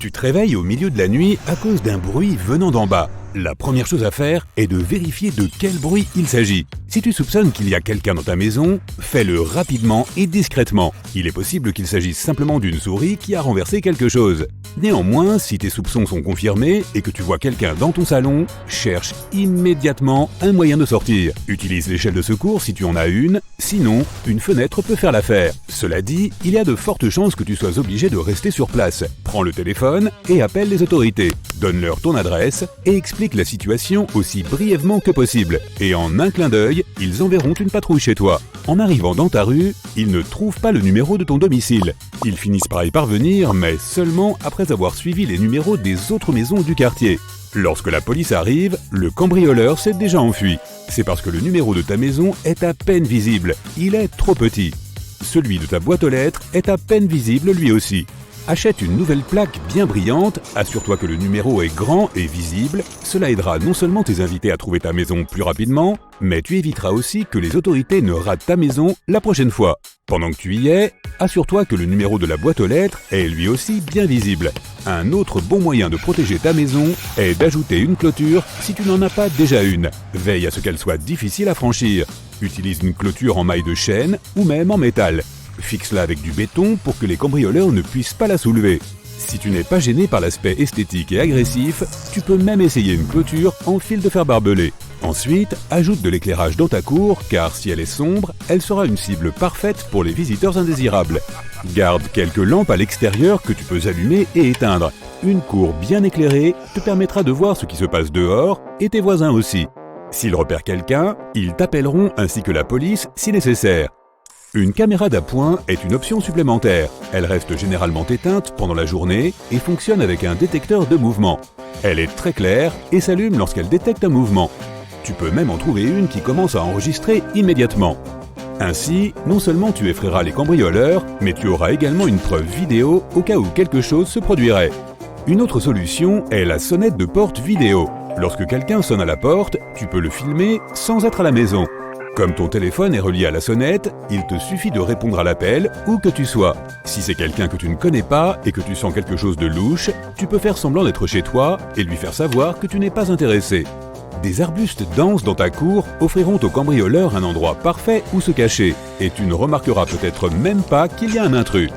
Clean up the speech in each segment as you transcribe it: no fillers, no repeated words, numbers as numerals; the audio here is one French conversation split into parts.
Tu te réveilles au milieu de la nuit à cause d'un bruit venant d'en bas. La première chose à faire est de vérifier de quel bruit il s'agit. Si tu soupçonnes qu'il y a quelqu'un dans ta maison, fais-le rapidement et discrètement. Il est possible qu'il s'agisse simplement d'une souris qui a renversé quelque chose. Néanmoins, si tes soupçons sont confirmés et que tu vois quelqu'un dans ton salon, cherche immédiatement un moyen de sortir. Utilise l'échelle de secours si tu en as une, sinon une fenêtre peut faire l'affaire. Cela dit, il y a de fortes chances que tu sois obligé de rester sur place. Prends le téléphone et appelle les autorités. Donne-leur ton adresse et explique la situation aussi brièvement que possible. Et en un clin d'œil, ils enverront une patrouille chez toi. En arrivant dans ta rue, ils ne trouvent pas le numéro de ton domicile. Ils finissent par y parvenir, mais seulement après avoir suivi les numéros des autres maisons du quartier. Lorsque la police arrive, le cambrioleur s'est déjà enfui. C'est parce que le numéro de ta maison est à peine visible. Il est trop petit. Celui de ta boîte aux lettres est à peine visible lui aussi. Achète une nouvelle plaque bien brillante, assure-toi que le numéro est grand et visible. Cela aidera non seulement tes invités à trouver ta maison plus rapidement, mais tu éviteras aussi que les autorités ne ratent ta maison la prochaine fois. Pendant que tu y es, assure-toi que le numéro de la boîte aux lettres est lui aussi bien visible. Un autre bon moyen de protéger ta maison est d'ajouter une clôture si tu n'en as pas déjà une. Veille à ce qu'elle soit difficile à franchir. Utilise une clôture en maille de chêne ou même en métal. Fixe-la avec du béton pour que les cambrioleurs ne puissent pas la soulever. Si tu n'es pas gêné par l'aspect esthétique et agressif, tu peux même essayer une clôture en fil de fer barbelé. Ensuite, ajoute de l'éclairage dans ta cour, car si elle est sombre, elle sera une cible parfaite pour les visiteurs indésirables. Garde quelques lampes à l'extérieur que tu peux allumer et éteindre. Une cour bien éclairée te permettra de voir ce qui se passe dehors et tes voisins aussi. S'ils repèrent quelqu'un, ils t'appelleront ainsi que la police si nécessaire. Une caméra d'appoint est une option supplémentaire. Elle reste généralement éteinte pendant la journée et fonctionne avec un détecteur de mouvement. Elle est très claire et s'allume lorsqu'elle détecte un mouvement. Tu peux même en trouver une qui commence à enregistrer immédiatement. Ainsi, non seulement tu effraieras les cambrioleurs, mais tu auras également une preuve vidéo au cas où quelque chose se produirait. Une autre solution est la sonnette de porte vidéo. Lorsque quelqu'un sonne à la porte, tu peux le filmer sans être à la maison. Comme ton téléphone est relié à la sonnette, il te suffit de répondre à l'appel où que tu sois. Si c'est quelqu'un que tu ne connais pas et que tu sens quelque chose de louche, tu peux faire semblant d'être chez toi et lui faire savoir que tu n'es pas intéressé. Des arbustes denses dans ta cour offriront aux cambrioleurs un endroit parfait où se cacher et tu ne remarqueras peut-être même pas qu'il y a un intrus.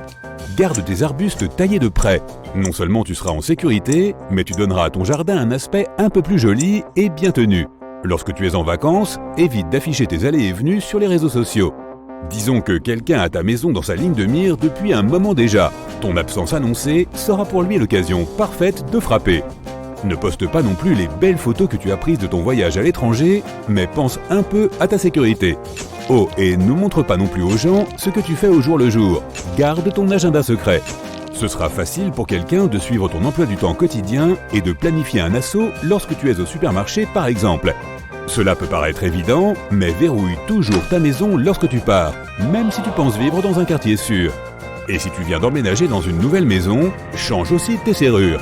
Garde tes arbustes taillés de près. Non seulement tu seras en sécurité, mais tu donneras à ton jardin un aspect un peu plus joli et bien tenu. Lorsque tu es en vacances, évite d'afficher tes allées et venues sur les réseaux sociaux. Disons que quelqu'un a ta maison dans sa ligne de mire depuis un moment déjà. Ton absence annoncée sera pour lui l'occasion parfaite de frapper. Ne poste pas non plus les belles photos que tu as prises de ton voyage à l'étranger, mais pense un peu à ta sécurité. Oh, et ne montre pas non plus aux gens ce que tu fais au jour le jour. Garde ton agenda secret. Ce sera facile pour quelqu'un de suivre ton emploi du temps quotidien et de planifier un assaut lorsque tu es au supermarché par exemple. Cela peut paraître évident, mais verrouille toujours ta maison lorsque tu pars, même si tu penses vivre dans un quartier sûr. Et si tu viens d'emménager dans une nouvelle maison, change aussi tes serrures.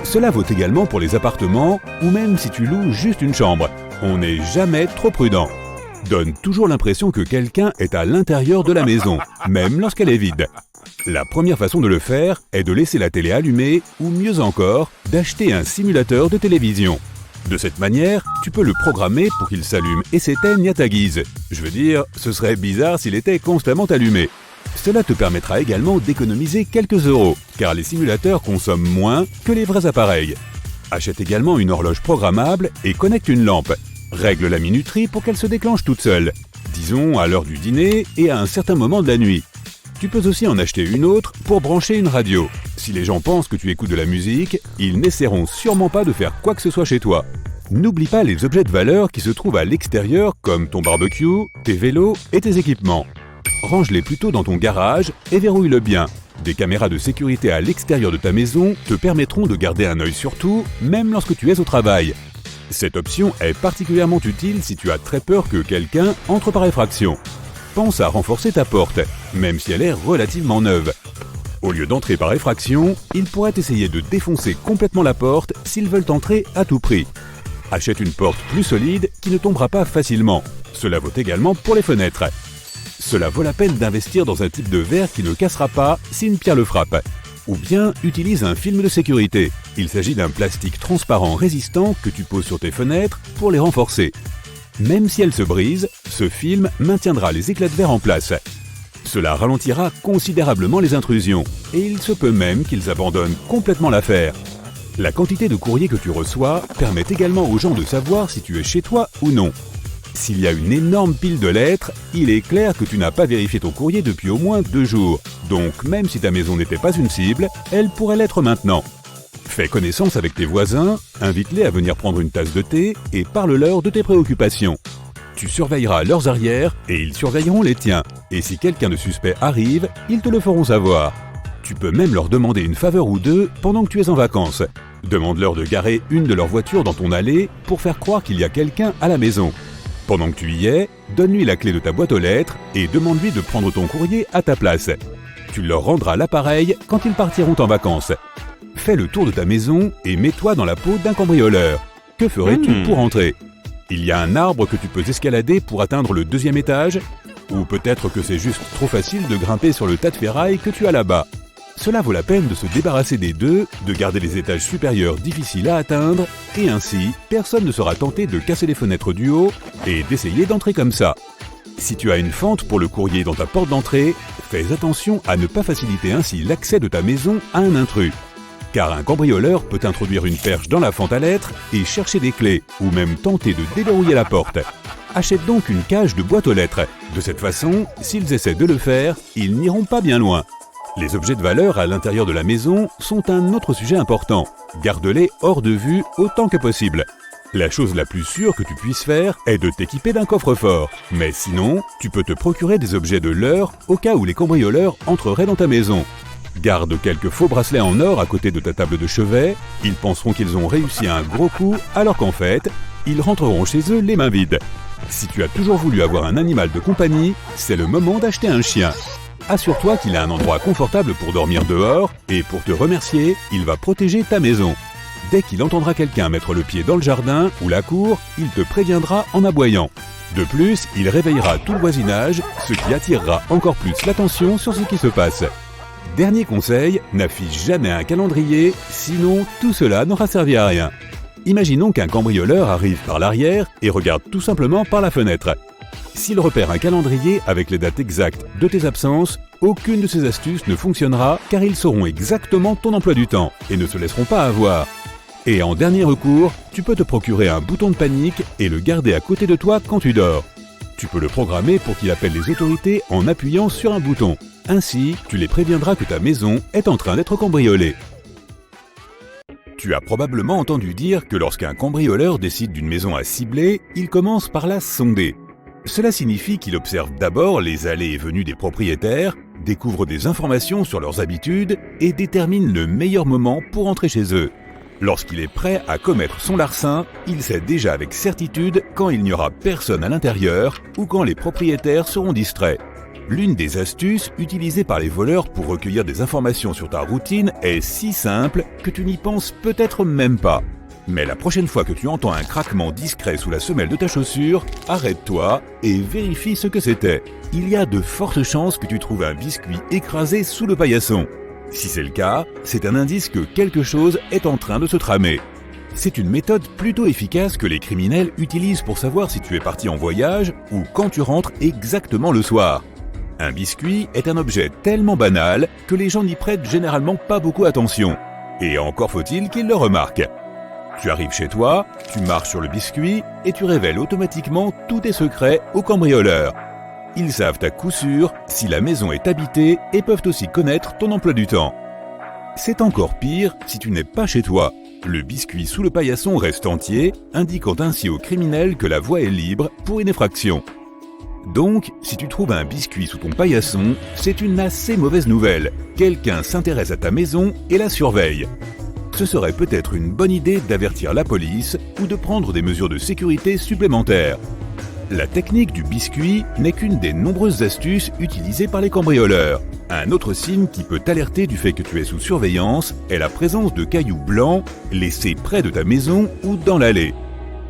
Cela vaut également pour les appartements ou même si tu loues juste une chambre. On n'est jamais trop prudent. Donne toujours l'impression que quelqu'un est à l'intérieur de la maison, même lorsqu'elle est vide. La première façon de le faire est de laisser la télé allumée ou mieux encore, d'acheter un simulateur de télévision. De cette manière, tu peux le programmer pour qu'il s'allume et s'éteigne à ta guise. Je veux dire, ce serait bizarre s'il était constamment allumé. Cela te permettra également d'économiser quelques euros, car les simulateurs consomment moins que les vrais appareils. Achète également une horloge programmable et connecte une lampe. Règle la minuterie pour qu'elle se déclenche toute seule, disons à l'heure du dîner et à un certain moment de la nuit. Tu peux aussi en acheter une autre pour brancher une radio. Si les gens pensent que tu écoutes de la musique, ils n'essaieront sûrement pas de faire quoi que ce soit chez toi. N'oublie pas les objets de valeur qui se trouvent à l'extérieur comme ton barbecue, tes vélos et tes équipements. Range-les plutôt dans ton garage et verrouille-le bien. Des caméras de sécurité à l'extérieur de ta maison te permettront de garder un œil sur tout, même lorsque tu es au travail. Cette option est particulièrement utile si tu as très peur que quelqu'un entre par effraction. Pense à renforcer ta porte, même si elle est relativement neuve. Au lieu d'entrer par effraction, ils pourraient essayer de défoncer complètement la porte s'ils veulent entrer à tout prix. Achète une porte plus solide qui ne tombera pas facilement. Cela vaut également pour les fenêtres. Cela vaut la peine d'investir dans un type de verre qui ne cassera pas si une pierre le frappe. Ou bien utilise un film de sécurité. Il s'agit d'un plastique transparent résistant que tu poses sur tes fenêtres pour les renforcer. Même si elles se brisent, ce film maintiendra les éclats de verre en place. Cela ralentira considérablement les intrusions, et il se peut même qu'ils abandonnent complètement l'affaire. La quantité de courrier que tu reçois permet également aux gens de savoir si tu es chez toi ou non. S'il y a une énorme pile de lettres, il est clair que tu n'as pas vérifié ton courrier depuis au moins 2 jours. Donc même si ta maison n'était pas une cible, elle pourrait l'être maintenant. Fais connaissance avec tes voisins, invite-les à venir prendre une tasse de thé et parle-leur de tes préoccupations. Tu surveilleras leurs arrières et ils surveilleront les tiens. Et si quelqu'un de suspect arrive, ils te le feront savoir. Tu peux même leur demander une faveur ou deux pendant que tu es en vacances. Demande-leur de garer une de leurs voitures dans ton allée pour faire croire qu'il y a quelqu'un à la maison. Pendant que tu y es, donne-lui la clé de ta boîte aux lettres et demande-lui de prendre ton courrier à ta place. Tu leur rendras l'appareil quand ils partiront en vacances. Fais le tour de ta maison et mets-toi dans la peau d'un cambrioleur. Que ferais-tu pour entrer ? Il y a un arbre que tu peux escalader pour atteindre le 2e étage ? Ou peut-être que c'est juste trop facile de grimper sur le tas de ferraille que tu as là-bas. Cela vaut la peine de se débarrasser des deux, de garder les étages supérieurs difficiles à atteindre, et ainsi, personne ne sera tenté de casser les fenêtres du haut et d'essayer d'entrer comme ça. Si tu as une fente pour le courrier dans ta porte d'entrée, fais attention à ne pas faciliter ainsi l'accès de ta maison à un intrus. Car un cambrioleur peut introduire une perche dans la fente à lettres et chercher des clés, ou même tenter de déverrouiller la porte. Achète donc une cage de boîte aux lettres. De cette façon, s'ils essaient de le faire, ils n'iront pas bien loin. Les objets de valeur à l'intérieur de la maison sont un autre sujet important. Garde-les hors de vue autant que possible. La chose la plus sûre que tu puisses faire est de t'équiper d'un coffre-fort. Mais sinon, tu peux te procurer des objets de leurre au cas où les cambrioleurs entreraient dans ta maison. Garde quelques faux bracelets en or à côté de ta table de chevet. Ils penseront qu'ils ont réussi un gros coup alors qu'en fait, ils rentreront chez eux les mains vides. Si tu as toujours voulu avoir un animal de compagnie, c'est le moment d'acheter un chien. Assure-toi qu'il a un endroit confortable pour dormir dehors et pour te remercier, il va protéger ta maison. Dès qu'il entendra quelqu'un mettre le pied dans le jardin ou la cour, il te préviendra en aboyant. De plus, il réveillera tout le voisinage, ce qui attirera encore plus l'attention sur ce qui se passe. Dernier conseil, n'affiche jamais un calendrier, sinon tout cela n'aura servi à rien. Imaginons qu'un cambrioleur arrive par l'arrière et regarde tout simplement par la fenêtre. S'il repère un calendrier avec les dates exactes de tes absences, aucune de ces astuces ne fonctionnera car ils sauront exactement ton emploi du temps et ne se laisseront pas avoir. Et en dernier recours, tu peux te procurer un bouton de panique et le garder à côté de toi quand tu dors. Tu peux le programmer pour qu'il appelle les autorités en appuyant sur un bouton. Ainsi, tu les préviendras que ta maison est en train d'être cambriolée. Tu as probablement entendu dire que lorsqu'un cambrioleur décide d'une maison à cibler, il commence par la sonder. Cela signifie qu'il observe d'abord les allées et venues des propriétaires, découvre des informations sur leurs habitudes et détermine le meilleur moment pour entrer chez eux. Lorsqu'il est prêt à commettre son larcin, il sait déjà avec certitude quand il n'y aura personne à l'intérieur ou quand les propriétaires seront distraits. L'une des astuces utilisées par les voleurs pour recueillir des informations sur ta routine est si simple que tu n'y penses peut-être même pas. Mais la prochaine fois que tu entends un craquement discret sous la semelle de ta chaussure, arrête-toi et vérifie ce que c'était. Il y a de fortes chances que tu trouves un biscuit écrasé sous le paillasson. Si c'est le cas, c'est un indice que quelque chose est en train de se tramer. C'est une méthode plutôt efficace que les criminels utilisent pour savoir si tu es parti en voyage ou quand tu rentres exactement le soir. Un biscuit est un objet tellement banal que les gens n'y prêtent généralement pas beaucoup attention. Et encore faut-il qu'ils le remarquent. Tu arrives chez toi, tu marches sur le biscuit et tu révèles automatiquement tous tes secrets aux cambrioleurs. Ils savent à coup sûr si la maison est habitée et peuvent aussi connaître ton emploi du temps. C'est encore pire si tu n'es pas chez toi. Le biscuit sous le paillasson reste entier, indiquant ainsi aux criminels que la voie est libre pour une effraction. Donc, si tu trouves un biscuit sous ton paillasson, c'est une assez mauvaise nouvelle. Quelqu'un s'intéresse à ta maison et la surveille. Ce serait peut-être une bonne idée d'avertir la police ou de prendre des mesures de sécurité supplémentaires. La technique du biscuit n'est qu'une des nombreuses astuces utilisées par les cambrioleurs. Un autre signe qui peut t'alerter du fait que tu es sous surveillance est la présence de cailloux blancs laissés près de ta maison ou dans l'allée.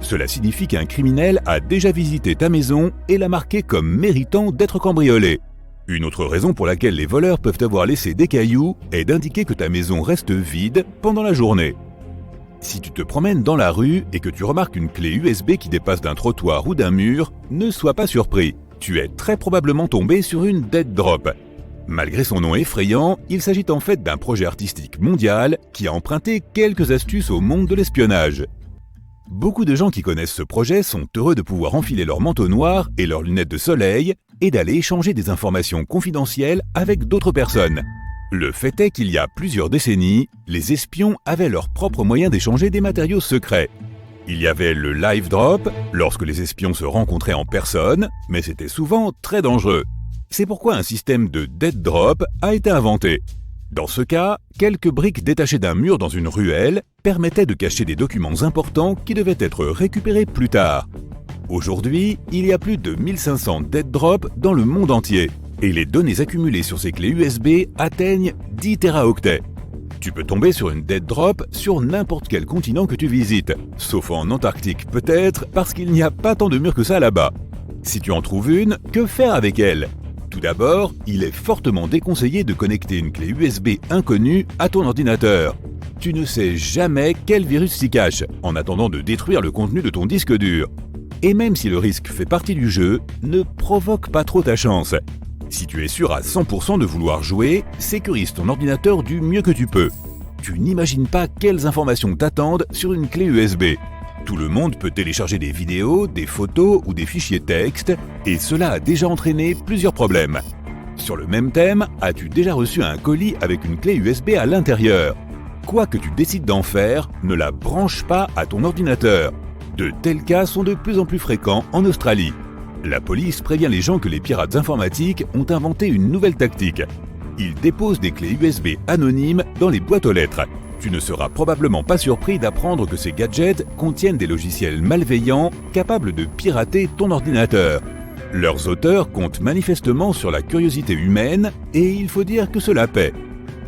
Cela signifie qu'un criminel a déjà visité ta maison et l'a marqué comme méritant d'être cambriolé. Une autre raison pour laquelle les voleurs peuvent avoir laissé des cailloux est d'indiquer que ta maison reste vide pendant la journée. Si tu te promènes dans la rue et que tu remarques une clé USB qui dépasse d'un trottoir ou d'un mur, ne sois pas surpris. Tu es très probablement tombé sur une dead drop. Malgré son nom effrayant, il s'agit en fait d'un projet artistique mondial qui a emprunté quelques astuces au monde de l'espionnage. Beaucoup de gens qui connaissent ce projet sont heureux de pouvoir enfiler leur manteau noir et leurs lunettes de soleil et d'aller échanger des informations confidentielles avec d'autres personnes. Le fait est qu'il y a plusieurs décennies, les espions avaient leur propre moyen d'échanger des matériaux secrets. Il y avait le live drop, lorsque les espions se rencontraient en personne, mais c'était souvent très dangereux. C'est pourquoi un système de dead drop a été inventé. Dans ce cas, quelques briques détachées d'un mur dans une ruelle permettaient de cacher des documents importants qui devaient être récupérés plus tard. Aujourd'hui, il y a plus de 1500 dead drops dans le monde entier, et les données accumulées sur ces clés USB atteignent 10 téraoctets. Tu peux tomber sur une dead drop sur n'importe quel continent que tu visites, sauf en Antarctique peut-être, parce qu'il n'y a pas tant de murs que ça là-bas. Si tu en trouves une, que faire avec elle ? Tout d'abord, il est fortement déconseillé de connecter une clé USB inconnue à ton ordinateur. Tu ne sais jamais quel virus s'y cache, en attendant de détruire le contenu de ton disque dur. Et même si le risque fait partie du jeu, ne provoque pas trop ta chance. Si tu es sûr à 100% de vouloir jouer, sécurise ton ordinateur du mieux que tu peux. Tu n'imagines pas quelles informations t'attendent sur une clé USB. Tout le monde peut télécharger des vidéos, des photos ou des fichiers texte, et cela a déjà entraîné plusieurs problèmes. Sur le même thème, as-tu déjà reçu un colis avec une clé USB à l'intérieur ? Quoi que tu décides d'en faire, ne la branche pas à ton ordinateur. De tels cas sont de plus en plus fréquents en Australie. La police prévient les gens que les pirates informatiques ont inventé une nouvelle tactique. Ils déposent des clés USB anonymes dans les boîtes aux lettres. Tu ne seras probablement pas surpris d'apprendre que ces gadgets contiennent des logiciels malveillants capables de pirater ton ordinateur. Leurs auteurs comptent manifestement sur la curiosité humaine et il faut dire que cela paie.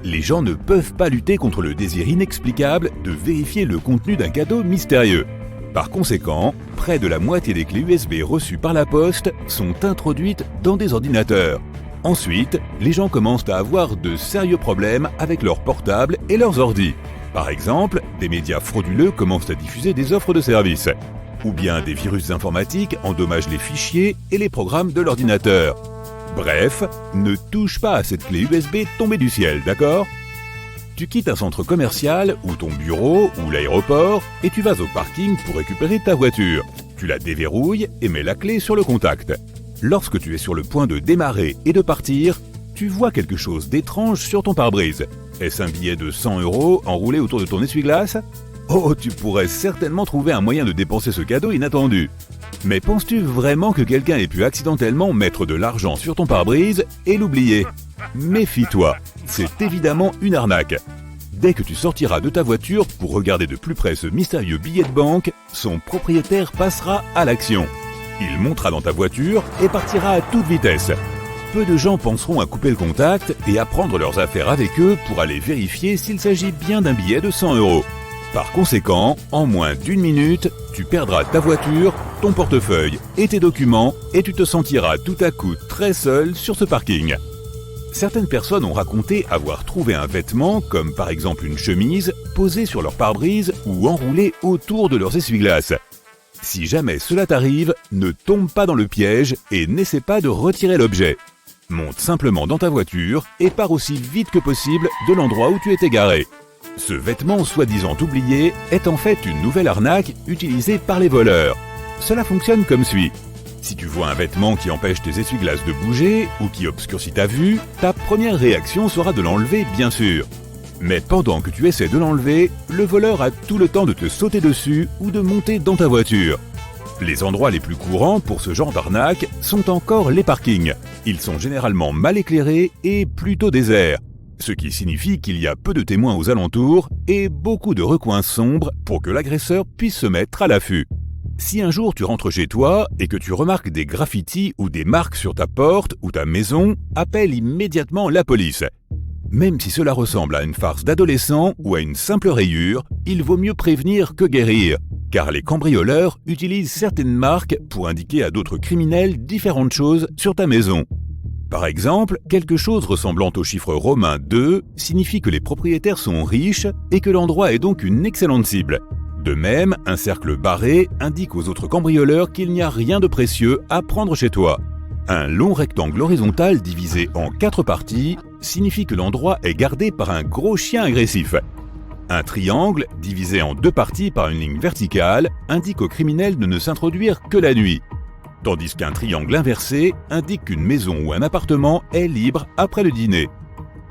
Les gens ne peuvent pas lutter contre le désir inexplicable de vérifier le contenu d'un cadeau mystérieux. Par conséquent, près de la moitié des clés USB reçues par la poste sont introduites dans des ordinateurs. Ensuite, les gens commencent à avoir de sérieux problèmes avec leurs portables et leurs ordis. Par exemple, des médias frauduleux commencent à diffuser des offres de services. Ou bien des virus informatiques endommagent les fichiers et les programmes de l'ordinateur. Bref, ne touche pas à cette clé USB tombée du ciel, d'accord ? Tu quittes un centre commercial ou ton bureau ou l'aéroport et tu vas au parking pour récupérer ta voiture. Tu la déverrouilles et mets la clé sur le contact. Lorsque tu es sur le point de démarrer et de partir, tu vois quelque chose d'étrange sur ton pare-brise. Est-ce un billet de 100 € enroulé autour de ton essuie-glace ? Oh, tu pourrais certainement trouver un moyen de dépenser ce cadeau inattendu. Mais penses-tu vraiment que quelqu'un ait pu accidentellement mettre de l'argent sur ton pare-brise et l'oublier ? Méfie-toi, c'est évidemment une arnaque. Dès que tu sortiras de ta voiture pour regarder de plus près ce mystérieux billet de banque, son propriétaire passera à l'action. Il montera dans ta voiture et partira à toute vitesse. Peu de gens penseront à couper le contact et à prendre leurs affaires avec eux pour aller vérifier s'il s'agit bien d'un billet de 100 €. Par conséquent, en moins d'1 minute, tu perdras ta voiture, ton portefeuille et tes documents et tu te sentiras tout à coup très seul sur ce parking. Certaines personnes ont raconté avoir trouvé un vêtement, comme par exemple une chemise, posé sur leur pare-brise ou enroulé autour de leurs essuie-glaces. Si jamais cela t'arrive, ne tombe pas dans le piège et n'essaie pas de retirer l'objet. Monte simplement dans ta voiture et pars aussi vite que possible de l'endroit où tu étais garé. Ce vêtement soi-disant oublié est en fait une nouvelle arnaque utilisée par les voleurs. Cela fonctionne comme suit. Si tu vois un vêtement qui empêche tes essuie-glaces de bouger ou qui obscurcit ta vue, ta première réaction sera de l'enlever bien sûr. Mais pendant que tu essaies de l'enlever, le voleur a tout le temps de te sauter dessus ou de monter dans ta voiture. Les endroits les plus courants pour ce genre d'arnaque sont encore les parkings. Ils sont généralement mal éclairés et plutôt déserts, ce qui signifie qu'il y a peu de témoins aux alentours et beaucoup de recoins sombres pour que l'agresseur puisse se mettre à l'affût. Si un jour tu rentres chez toi et que tu remarques des graffitis ou des marques sur ta porte ou ta maison, appelle immédiatement la police. Même si cela ressemble à une farce d'adolescent ou à une simple rayure, il vaut mieux prévenir que guérir, car les cambrioleurs utilisent certaines marques pour indiquer à d'autres criminels différentes choses sur ta maison. Par exemple, quelque chose ressemblant au chiffre romain 2 signifie que les propriétaires sont riches et que l'endroit est donc une excellente cible. De même, un cercle barré indique aux autres cambrioleurs qu'il n'y a rien de précieux à prendre chez toi. Un long rectangle horizontal divisé en 4 parties signifie que l'endroit est gardé par un gros chien agressif. Un triangle, divisé en 2 parties par une ligne verticale, indique aux criminels de ne s'introduire que la nuit. Tandis qu'un triangle inversé indique qu'une maison ou un appartement est libre après le dîner.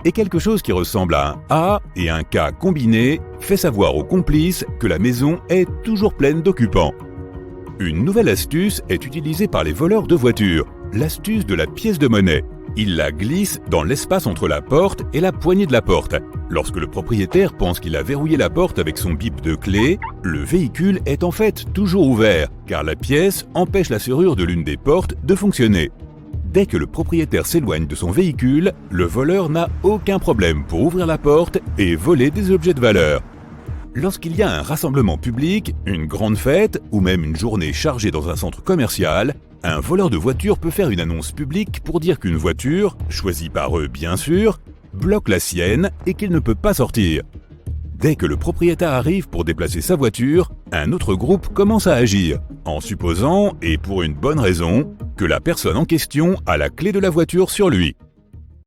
Et quelque chose qui ressemble à un A et un K combinés fait savoir aux complices que la maison est toujours pleine d'occupants. Une nouvelle astuce est utilisée par les voleurs de voitures, l'astuce de la pièce de monnaie. Ils la glissent dans l'espace entre la porte et la poignée de la porte. Lorsque le propriétaire pense qu'il a verrouillé la porte avec son bip de clé, le véhicule est en fait toujours ouvert, car la pièce empêche la serrure de l'une des portes de fonctionner. Dès que le propriétaire s'éloigne de son véhicule, le voleur n'a aucun problème pour ouvrir la porte et voler des objets de valeur. Lorsqu'il y a un rassemblement public, une grande fête ou même une journée chargée dans un centre commercial, un voleur de voiture peut faire une annonce publique pour dire qu'une voiture, choisie par eux bien sûr, bloque la sienne et qu'il ne peut pas sortir. Dès que le propriétaire arrive pour déplacer sa voiture, un autre groupe commence à agir, en supposant, et pour une bonne raison, que la personne en question a la clé de la voiture sur lui.